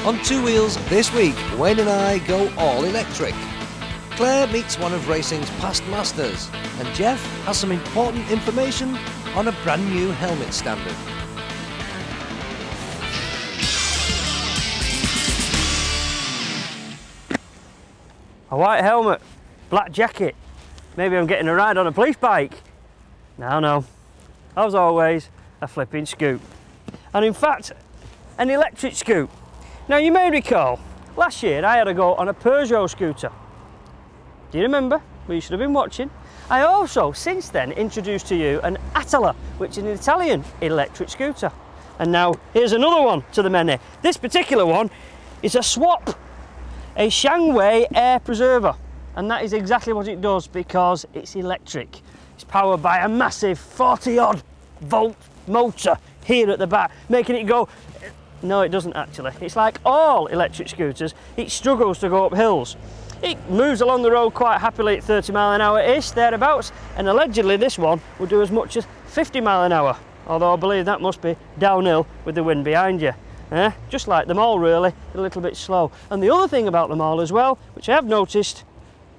On Two Wheels this week, Wayne and I go all electric. Claire meets one of racing's past masters, and Jeff has some important information on a brand new helmet standard. A white helmet, black jacket. Maybe I'm getting a ride on a police bike. No. As always, a flipping scoot. And in fact, an electric scoot. Now you may recall, last year I had a go on a Peugeot scooter. Do you remember? Well, you should have been watching. I also, since then, introduced to you an Attila, which is an Italian electric scooter. And now, here's another one to the many. This particular one is a swap. A Shang Wei Air Preserver, and that is exactly what it does because it's electric. It's powered by a massive 40-odd volt motor here at the back, making it go. No, it doesn't actually. It's like all electric scooters, it struggles to go up hills. It moves along the road quite happily at 30 mile an hour-ish, thereabouts, and allegedly this one will do as much as 50 mile an hour, although I believe that must be downhill with the wind behind you. Just like them all really, a little bit slow. And the other thing about them all as well, which I have noticed,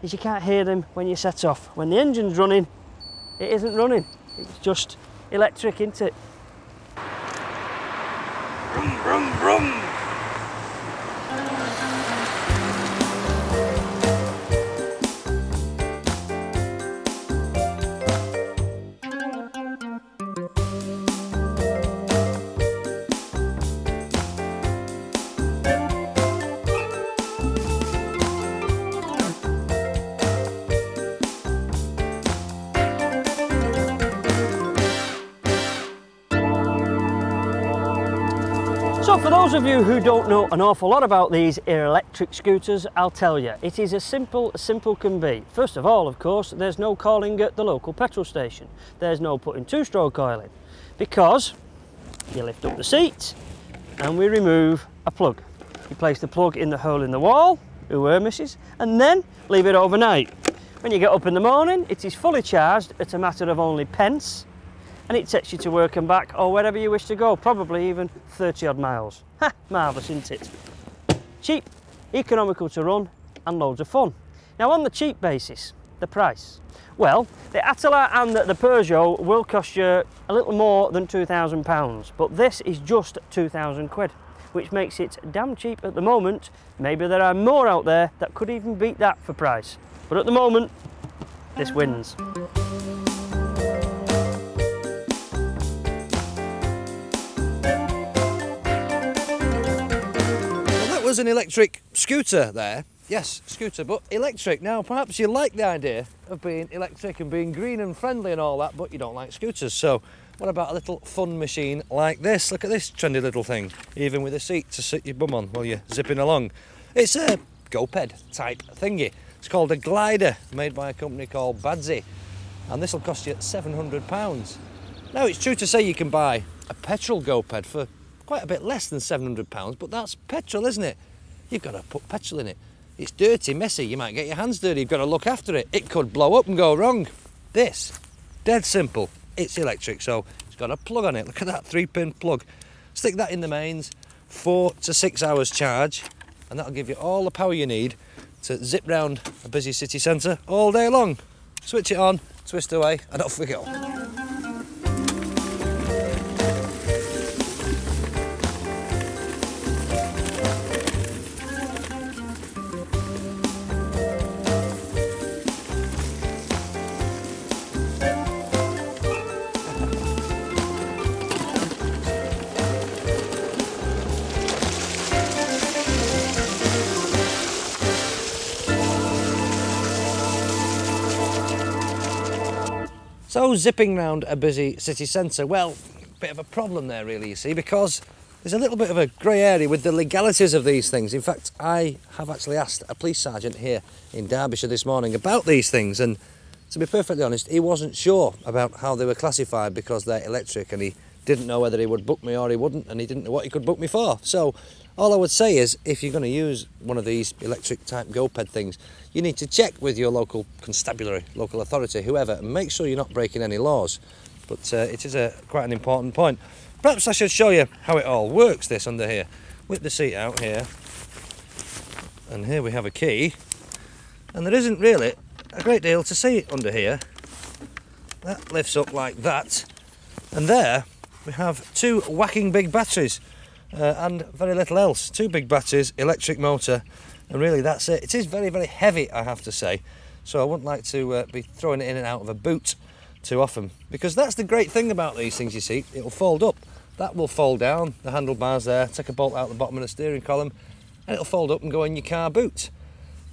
is you can't hear them when you set off. When the engine's running, it isn't running. It's just electric, isn't it? Vroom, vroom, vroom. So for those of you who don't know an awful lot about these electric scooters, I'll tell you, it is as simple can be. First of all, of course, there's no calling at the local petrol station. There's no putting two-stroke oil in, because you lift up the seat and we remove a plug. You place the plug in the hole in the wall, misses, and then leave it overnight. When you get up in the morning, it is fully charged at a matter of only pence, and it takes you to work and back or wherever you wish to go, probably even 30-odd miles. Ha! Marvellous, isn't it? Cheap, economical to run, and loads of fun. Now on the cheap basis, the price. Well, the Attila and the Peugeot will cost you a little more than £2,000, but this is just 2,000 quid, which makes it damn cheap at the moment. Maybe there are more out there that could even beat that for price. But at the moment, this wins. Was an electric scooter there. Yes, scooter, but electric. Now, perhaps you like the idea of being electric and being green and friendly and all that, but you don't like scooters. So what about a little fun machine like this? Look at this trendy little thing, even with a seat to sit your bum on while you're zipping along. It's a Goped type thingy. It's called a glider, made by a company called Gopeds, and this will cost you £700. Now, it's true to say you can buy a petrol Goped for quite a bit less than £700, but that's petrol, isn't it? You've got to put petrol in it. It's dirty, messy, you might get your hands dirty, you've got to look after it. It could blow up and go wrong. This, dead simple, it's electric, so it's got a plug on it. Look at that 3-pin plug. Stick that in the mains, 4 to 6 hours charge, and that'll give you all the power you need to zip round a busy city centre all day long. Switch it on, twist away, and off we go. So zipping round a busy city centre, well, a bit of a problem there really, you see, because there's a little bit of a grey area with the legalities of these things. In fact, I have actually asked a police sergeant here in Derbyshire this morning about these things, and to be perfectly honest, he wasn't sure about how they were classified because they're electric, and he didn't know whether he would book me or he wouldn't, and he didn't know what he could book me for. So all I would say is, if you're going to use one of these electric type Goped things, you need to check with your local constabulary, local authority, whoever, and make sure you're not breaking any laws. But it is quite an important point. Perhaps I should show you how it all works, this under here. whip the seat out here, and here we have a key, and there isn't really a great deal to see under here. That lifts up like that, and there we have two whacking big batteries and very little else. Two big batteries, electric motor, and really that's it. It is very, very heavy, I have to say, so I wouldn't like to be throwing it in and out of a boot too often, because that's the great thing about these things, you see, it'll fold up. That will fold down, the handlebars there, take a bolt out the bottom of the steering column, and it'll fold up and go in your car boot.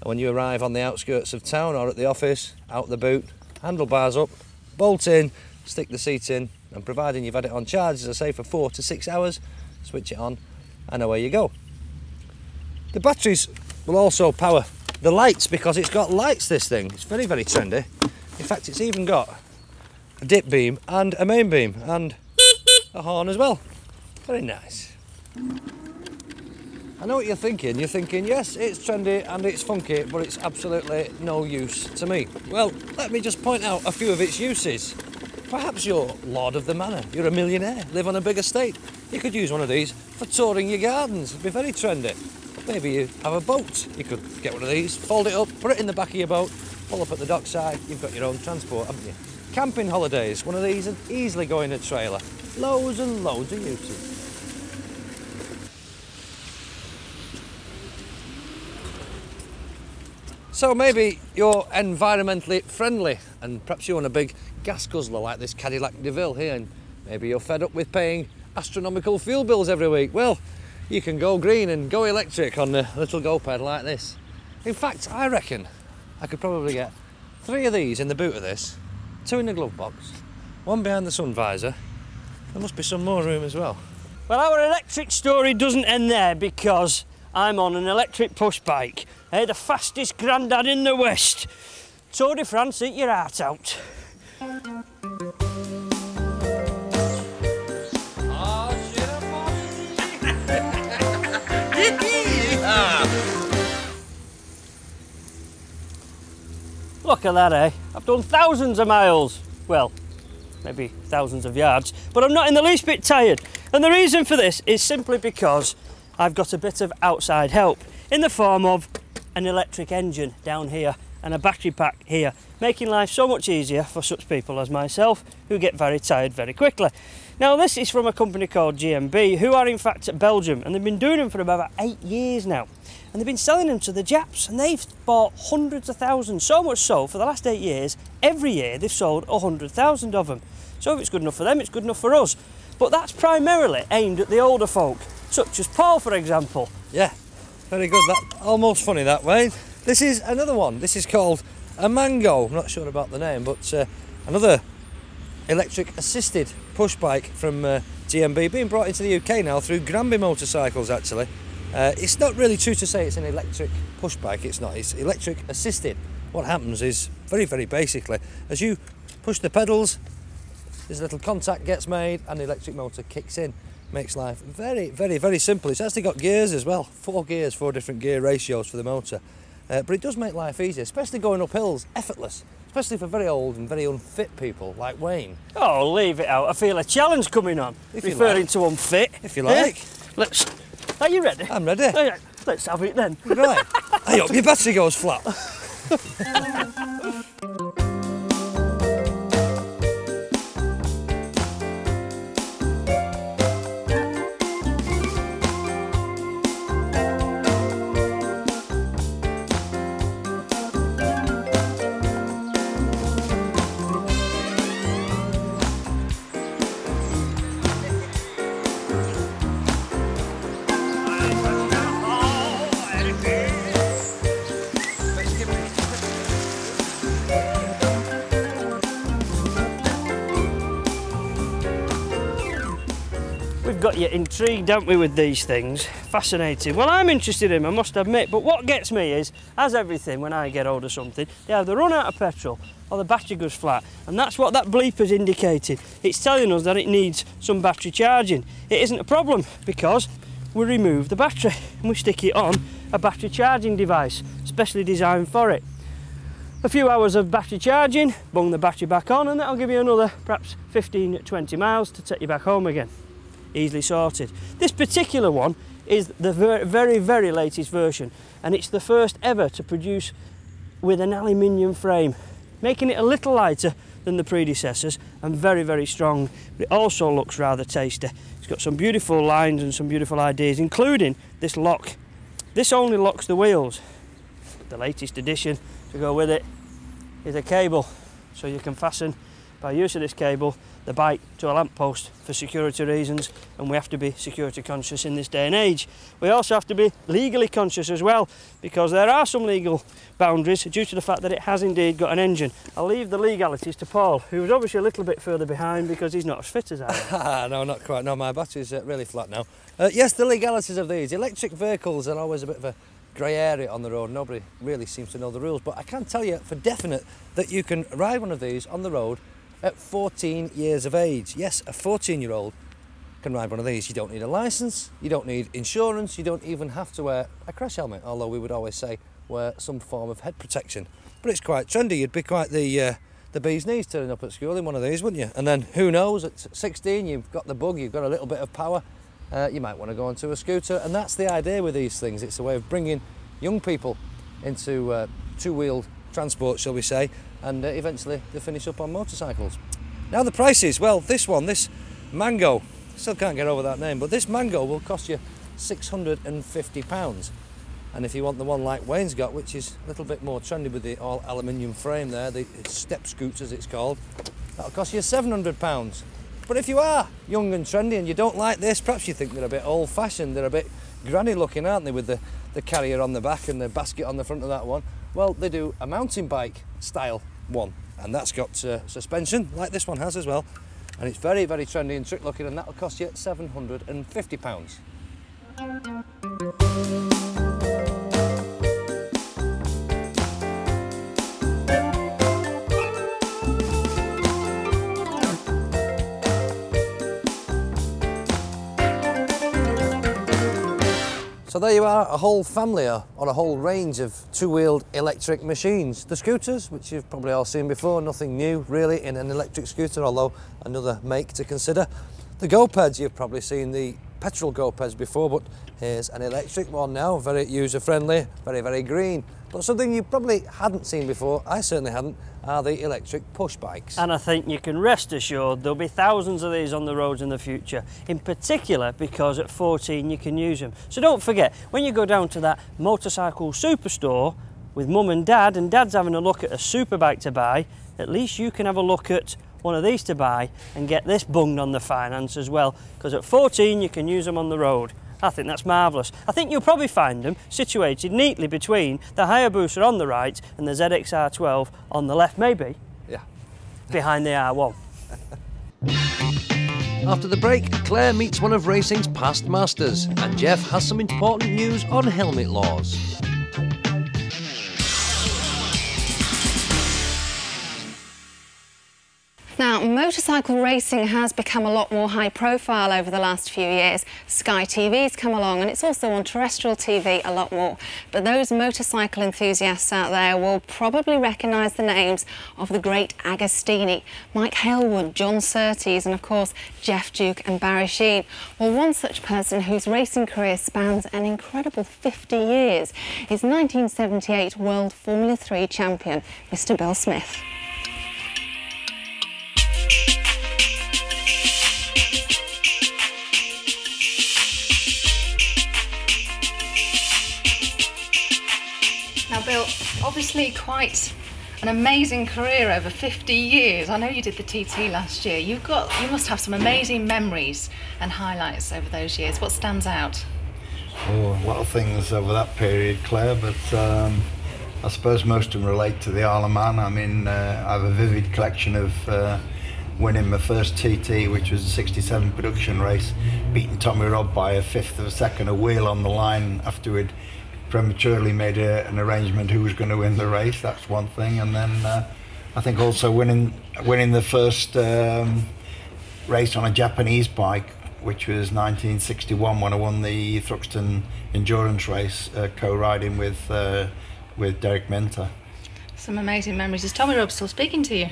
And when you arrive on the outskirts of town or at the office, out the boot, handlebars up, bolt in, stick the seat in, and providing you've had it on charge, as I say, for 4 to 6 hours, switch it on, and away you go. The batteries will also power the lights, because it's got lights, this thing. It's very, very trendy. In fact, it's even got a dip beam and a main beam and a horn as well. Very nice. I know what you're thinking. You're thinking, yes, it's trendy and it's funky, but it's absolutely no use to me. Well, let me just point out a few of its uses. Perhaps you're lord of the manor, you're a millionaire, live on a big estate. You could use one of these for touring your gardens. It'd be very trendy. Maybe you have a boat. You could get one of these, fold it up, put it in the back of your boat, pull up at the dockside. You've got your own transport, haven't you? Camping holidays, one of these would easily go in a trailer. Loads and loads of uses. So maybe you're environmentally friendly and perhaps you want a big gas guzzler like this Cadillac DeVille here, and maybe you're fed up with paying astronomical fuel bills every week. Well, you can go green and go electric on a little Goped like this. In fact, I reckon I could probably get 3 of these in the boot of this, 2 in the glove box, 1 behind the sun visor. There must be some more room as well. Well, our electric story doesn't end there, because I'm on an electric push bike. The fastest grandad in the West. Tour de France, eat your heart out. Look at that, eh? I've done thousands of miles. Well, maybe thousands of yards, but I'm not in the least bit tired. And the reason for this is simply because I've got a bit of outside help in the form of an electric engine down here and a battery pack here, making life so much easier for such people as myself who get very tired very quickly. Now, this is from a company called GMB, who are in fact Belgium, and they've been doing them for about 8 years now. And they've been selling them to the Japs, and they've bought hundreds of thousands, so much so for the last 8 years, every year they've sold 100,000 of them. So if it's good enough for them, it's good enough for us. But that's primarily aimed at the older folk, such as Paul, for example. Yeah, very good. That almost funny that way. This is another one. This is called a Mango. I'm not sure about the name, but another electric assisted push bike from GMB, being brought into the UK now through Granby Motorcycles, actually. It's not really true to say it's an electric push bike. It's not. It's electric assisted. What happens is, very, very basically, as you push the pedals, this little contact gets made and the electric motor kicks in. Makes life very, very, very simple. It's actually got gears as well. 4 gears, 4 different gear ratios for the motor. But it does make life easier, especially going up hills, effortless. Especially for very old and very unfit people like Wayne. Oh, leave it out. I feel a challenge coming on. Referring to unfit. If you like. Let's... Are you ready? I'm ready. Oh, yeah. Let's have it then. Right. I hope your battery goes flat. We've got you intrigued, haven't we, with these things? Fascinating. Well, I'm interested in them, I must admit, but what gets me is, as everything, when I get hold of something, they either run out of petrol or the battery goes flat, and that's what that bleeper's indicating. It's telling us that it needs some battery charging. It isn't a problem, because we remove the battery and we stick it on a battery charging device, specially designed for it. A few hours of battery charging, bung the battery back on, and that'll give you another perhaps 15-20 miles to take you back home again. Easily sorted. This particular one is the very, very latest version, and it's the first ever to produce with an aluminium frame, making it a little lighter than the predecessors and very, very strong. But it also looks rather tasty. It's got some beautiful lines and some beautiful ideas, including this lock. This only locks the wheels. The latest addition to go with it is a cable, so you can fasten, by use of this cable, the bike to a lamppost for security reasons, and we have to be security conscious in this day and age. We also have to be legally conscious as well, because there are some legal boundaries due to the fact that it has indeed got an engine. I'll leave the legalities to Paul, who's obviously a little bit further behind because he's not as fit as I am. No, not quite. No, my battery's really flat now. Yes, the legalities of these. Electric vehicles are always a bit of a grey area on the road. Nobody really seems to know the rules, but I can tell you for definite that you can ride one of these on the road at 14 years of age. Yes, a 14-year-old can ride one of these. You don't need a licence, you don't need insurance, you don't even have to wear a crash helmet, although we would always say wear some form of head protection. But it's quite trendy. You'd be quite the bee's knees turning up at school in one of these, wouldn't you? And then who knows, at 16 you've got the bug, you've got a little bit of power, you might want to go onto a scooter, and that's the idea with these things. It's a way of bringing young people into two-wheeled transport, shall we say, and eventually they finish up on motorcycles. Now the prices, well, this Mango, still can't get over that name, but this Mango will cost you £650. And if you want the one like Wayne's got, which is a little bit more trendy with the all aluminium frame there, the step scoots as it's called, that'll cost you £700. But if you are young and trendy and you don't like this, perhaps you think they're a bit old-fashioned, they're a bit granny looking, aren't they, with the carrier on the back and the basket on the front of that one. Well, they do a mountain bike style one, and that's got suspension like this one has as well, and it's very, very trendy and trick looking, and that'll cost you £750. So there you are, a whole family on a whole range of two-wheeled electric machines. The scooters, which you've probably all seen before, nothing new really in an electric scooter, although another make to consider. The Gopeds, you've probably seen the petrol Gopeds before, but here's an electric one now, very user-friendly, very, very green. But something you probably hadn't seen before, I certainly hadn't, are the electric push bikes. And I think you can rest assured there'll be thousands of these on the roads in the future, in particular because at 14 you can use them. So don't forget, when you go down to that motorcycle superstore with mum and dad's having a look at a super bike to buy, at least you can have a look at one of these to buy and get this bunged on the finance as well, because at 14 you can use them on the road. I think that's marvellous. I think you'll probably find them situated neatly between the Hayabusa on the right and the ZX-R12 on the left, maybe. Yeah. Behind the R1. After the break, Claire meets one of racing's past masters, and Jeff has some important news on helmet laws. Now, motorcycle racing has become a lot more high profile over the last few years. Sky TV's come along, and it's also on terrestrial TV a lot more. But those motorcycle enthusiasts out there will probably recognise the names of the great Agostini, Mike Hailwood, John Surtees and of course Jeff Duke and Barry Sheene. Well, one such person whose racing career spans an incredible 50 years is 1978 World Formula 3 champion, Mr. Bill Smith. Now, Bill, obviously quite an amazing career over 50 years. I know you did the TT last year. You must have some amazing memories and highlights over those years. What stands out? Oh, a lot of things over that period, Claire, but I suppose most of them relate to the Isle of Man. I mean, I have a vivid collection of winning my first TT, which was a 67 production race, beating Tommy Robb by a fifth of a second a wheel on the line after we'd prematurely made an arrangement who was going to win the race. That's one thing. And then I think also winning the first race on a Japanese bike, which was 1961 when I won the Thruxton endurance race, co-riding with Derek Minter. Some amazing memories. Is Tommy Robb still speaking to you?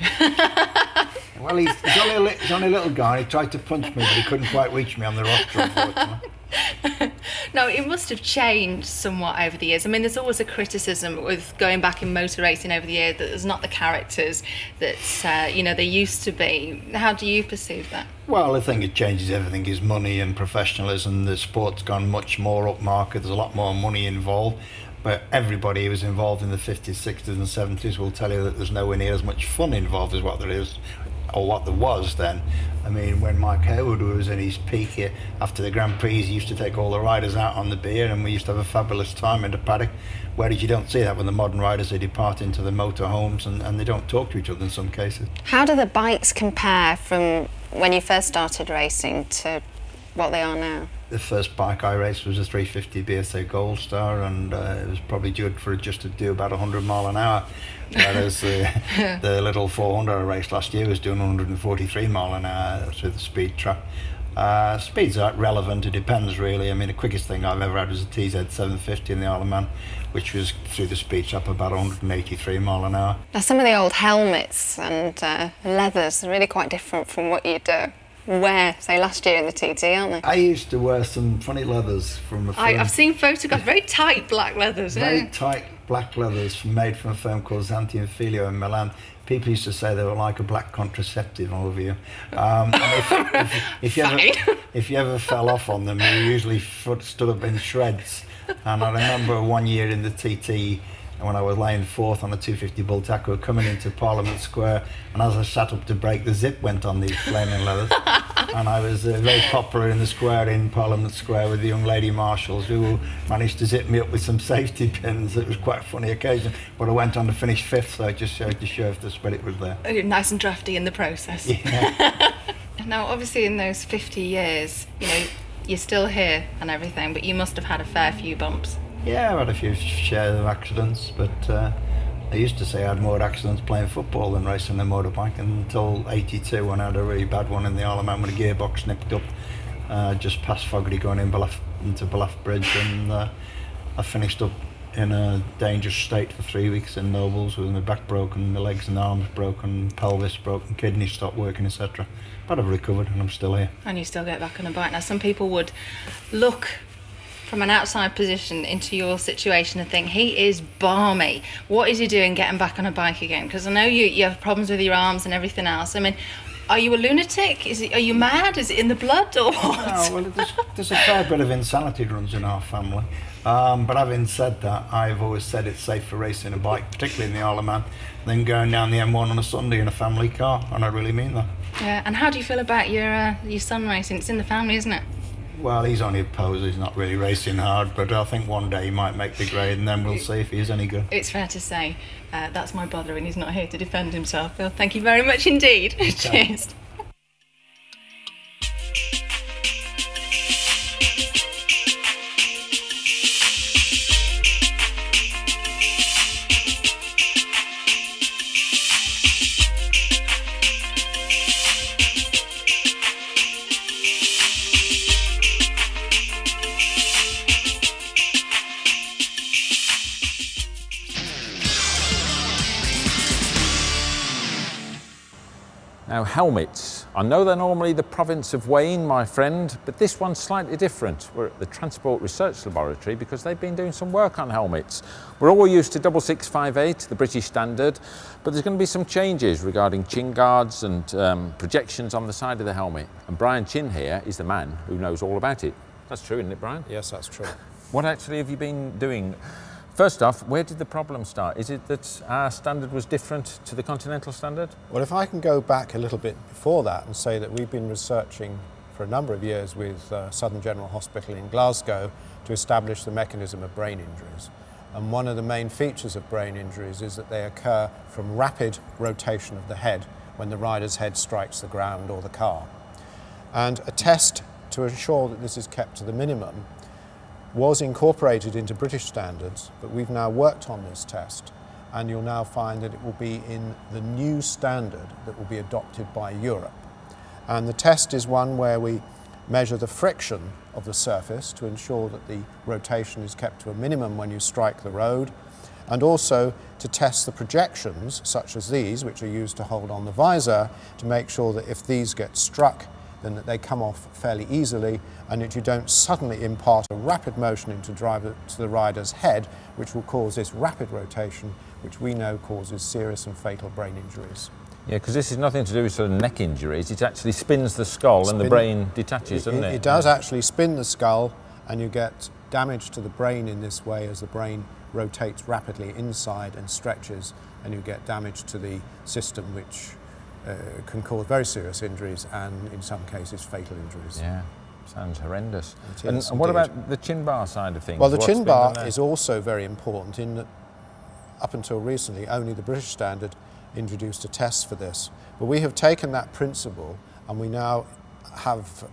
Well, he's only a little guy. He tried to punch me, but he couldn't quite reach me on the rostrum, unfortunately. No, it must have changed somewhat over the years. I mean, there's always a criticism with going back in motor racing over the years that there's not the characters that, you know, there used to be. How do you perceive that? Well, I think it changes everything is money and professionalism. The sport's gone much more upmarket. There's a lot more money involved. But everybody who was involved in the 50s, 60s and 70s will tell you that there's nowhere near as much fun involved as what there is, or what there was then. I mean, when Mike Harewood was in his peak here, after the Grand Prix, he used to take all the riders out on the beer and we used to have a fabulous time in the paddock, whereas you don't see that with the modern riders. They depart into the motor homes and they don't talk to each other in some cases. How do the bikes compare from when you first started racing to what they are now? The first bike I raced was a 350 BSA Gold Star, and it was probably good for it just to do about 100 mile an hour, whereas the little 400 I raced last year was doing 143 mile an hour through the speed trap. Speeds are relevant, it depends really. I mean, the quickest thing I've ever had was a TZ 750 in the Isle of Man, which was through the speed trap about 183 mile an hour. Now, some of the old helmets and leathers are really quite different from what you do. Wear, say, last year in the TT, aren't they? I used to wear some funny leathers from a firm. I've seen photographs, very tight black leathers. Very tight black leathers made from a firm called Zanti and Filio in Milan. People used to say they were like a black contraceptive over you. If you ever fell off on them, you usually stood up in shreds. And I remember one year in the TT, when I was laying fourth on a 250 bull tackle coming into Parliament Square, and as I sat up to brake, the zip went on these flaming leathers. And I was very popular in the square in Parliament Square with the young lady marshals who managed to zip me up with some safety pins. It was quite a funny occasion, but I went on to finish fifth, so I just showed to show if the spirit was there. Nice and drafty in the process. Yeah. Now, obviously in those 50 years, you know, you're still here and everything, but you must have had a fair few bumps. Yeah, I've had a few shares of accidents, but I used to say I had more accidents playing football than racing a motorbike until 82 when I had a really bad one in the Isle of Man when a gearbox nipped up just past Fogarty going into Ballaugh Bridge, and I finished up in a dangerous state for 3 weeks in Nobles with my back broken, my legs and arms broken, pelvis broken, kidneys stopped working, etc. But I've recovered and I'm still here. And you still get back on a bike. Now, some people would look from an outside position into your situation and think, he is balmy. What is he doing getting back on a bike again? Because I know you have problems with your arms and everything else. I mean, are you a lunatic? Are you mad? Is it in the blood or what? No, well, there's a fair bit of insanity runs in our family. But having said that, I've always said it's safe for racing a bike, particularly in the Isle of Man, than going down the M1 on a Sunday in a family car, and I really mean that. Yeah, and how do you feel about your son racing? It's in the family, isn't it? Well, he's only a poser, he's not really racing hard, but I think one day he might make the grade and then we'll see if he is any good. It's fair to say that's my brother and he's not here to defend himself. Bill, thank you very much indeed. Cheers. Now, helmets. I know they're normally the province of Wayne, my friend, but this one's slightly different. We're at the Transport Research Laboratory because they've been doing some work on helmets. We're all used to 6658, the British standard, but there's going to be some changes regarding chin guards and projections on the side of the helmet. And Brian Chin here is the man who knows all about it. That's true, isn't it, Brian? Yes, that's true. What actually have you been doing? First off, where did the problem start? Is it that our standard was different to the continental standard? Well, if I can go back a little bit before that and say that we've been researching for a number of years with Southern General Hospital in Glasgow to establish the mechanism of brain injuries. And one of the main features of brain injuries is that they occur from rapid rotation of the head when the rider's head strikes the ground or the car. And a test to ensure that this is kept to the minimum was incorporated into British standards, but we've now worked on this test, and you'll now find that it will be in the new standard that will be adopted by Europe. And the test is one where we measure the friction of the surface to ensure that the rotation is kept to a minimum when you strike the road, and also to test the projections, such as these, which are used to hold on the visor, to make sure that if these get struck, then that they come off fairly easily, and that you don't suddenly impart a rapid motion into the rider's head, which will cause this rapid rotation, which we know causes serious and fatal brain injuries. Yeah, because this is nothing to do with sort of neck injuries. It actually spins the skull and the brain detaches, doesn't it? It does actually spin the skull, and you get damage to the brain in this way as the brain rotates rapidly inside and stretches, and you get damage to the system, which can cause very serious injuries and in some cases fatal injuries. Yeah, sounds horrendous. And what about the chin bar side of things? Well, the chin bar is also very important in that up until recently only the British standard introduced a test for this. But we have taken that principle and we now have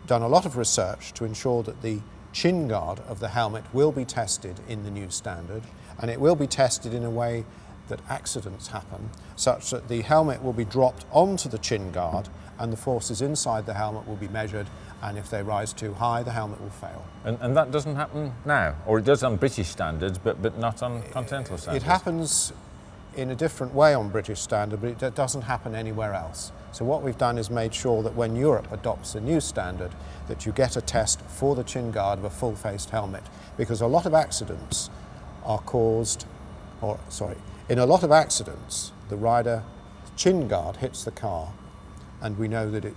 done a lot of research to ensure that the chin guard of the helmet will be tested in the new standard, and it will be tested in a way that accidents happen, such that the helmet will be dropped onto the chin guard and the forces inside the helmet will be measured, and if they rise too high, the helmet will fail. And that doesn't happen now? Or it does on British standards, but not on continental standards? It happens in a different way on British standard, but it doesn't happen anywhere else. So what we've done is made sure that when Europe adopts a new standard, that you get a test for the chin guard of a full-faced helmet, because a lot of accidents are caused, in a lot of accidents, the rider chin guard hits the car, and we know that it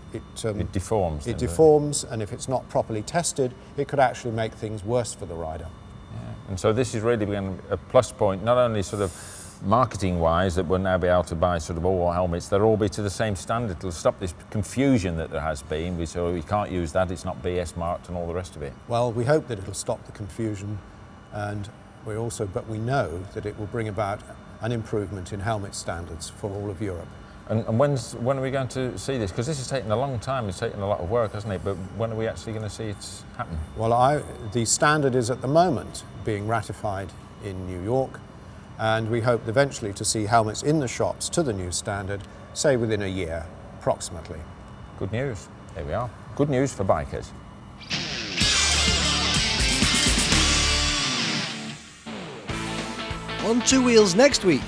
deforms. It deforms, and if it's not properly tested, it could actually make things worse for the rider. Yeah. And so this is really becoming a plus point, not only sort of marketing-wise, that we'll now be able to buy sort of all helmets, they'll all be to the same standard. It'll stop this confusion that there has been. So we can't use that, it's not BS marked and all the rest of it. Well, we hope that it'll stop the confusion, and but we know that it will bring about an improvement in helmet standards for all of Europe. And when are we going to see this? Because this has taken a long time, it's taken a lot of work, hasn't it? But when are we actually going to see it happen? Well, the standard is at the moment being ratified in New York, and we hope eventually to see helmets in the shops to the new standard, say within a year, approximately. Good news. There we are. Good news for bikers. On Two Wheels next week,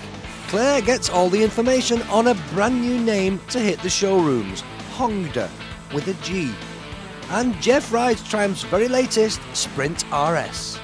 Claire gets all the information on a brand new name to hit the showrooms, Hongda, with a G. And Jeff rides Triumph's very latest Sprint RS.